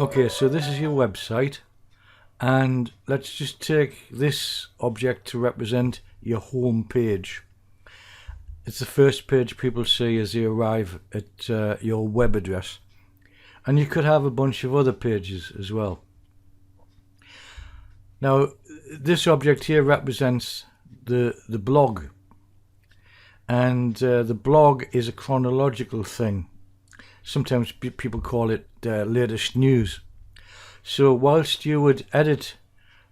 Okay, so this is your website, and let's just take this object to represent your home page. It's the first page people see as they arrive at your web address, and you could have a bunch of other pages as well. Now this object here represents the blog, and the blog is a chronological thing. Sometimes people call it latest news. So whilst you would edit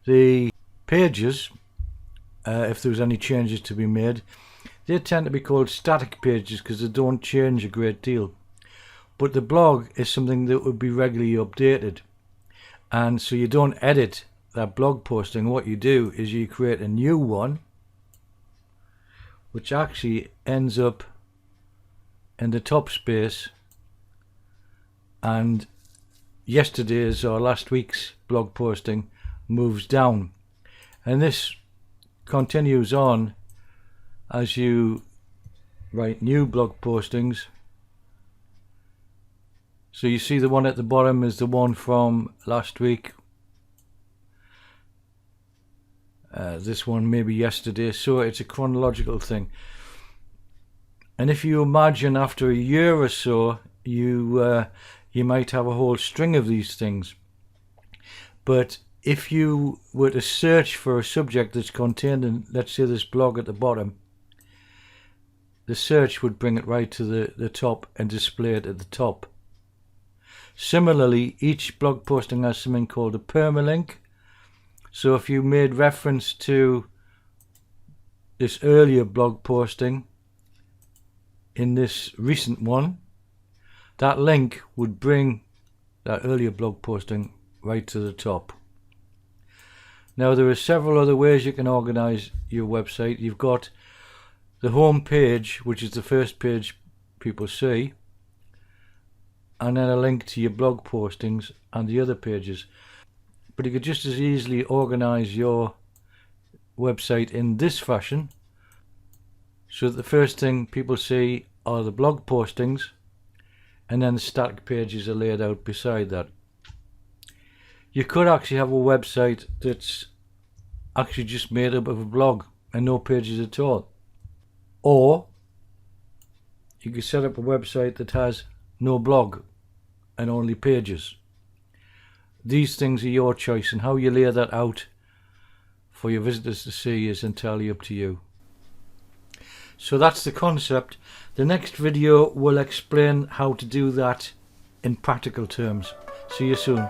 the pages, if there was any changes to be made, they tend to be called static pages because they don't change a great deal. But the blog is something that would be regularly updated, and so you don't edit that blog posting. What you do is you create a new one, which actually ends up in the top space, and yesterday's or last week's blog posting moves down, and this continues on as you write new blog postings. So you see the one at the bottom is the one from last week, this one maybe yesterday, so it's a chronological thing. And if you imagine after a year or so, you might have a whole string of these things. But if you were to search for a subject that's contained in, let's say, this blog at the bottom, the search would bring it right to the top and display it at the top. Similarly, each blog posting has something called a permalink. So if you made reference to this earlier blog posting in this recent one, that link would bring that earlier blog posting right to the top. Now there are several other ways you can organize your website. You've got the home page, which is the first page people see, and then a link to your blog postings and the other pages. But you could just as easily organize your website in this fashion, so that the first thing people see are the blog postings, and then the static pages are laid out beside that. You could actually have a website that's actually just made up of a blog and no pages at all. Or you could set up a website that has no blog and only pages. These things are your choice, and how you lay that out for your visitors to see is entirely up to you. So that's the concept. The next video will explain how to do that in practical terms. See you soon.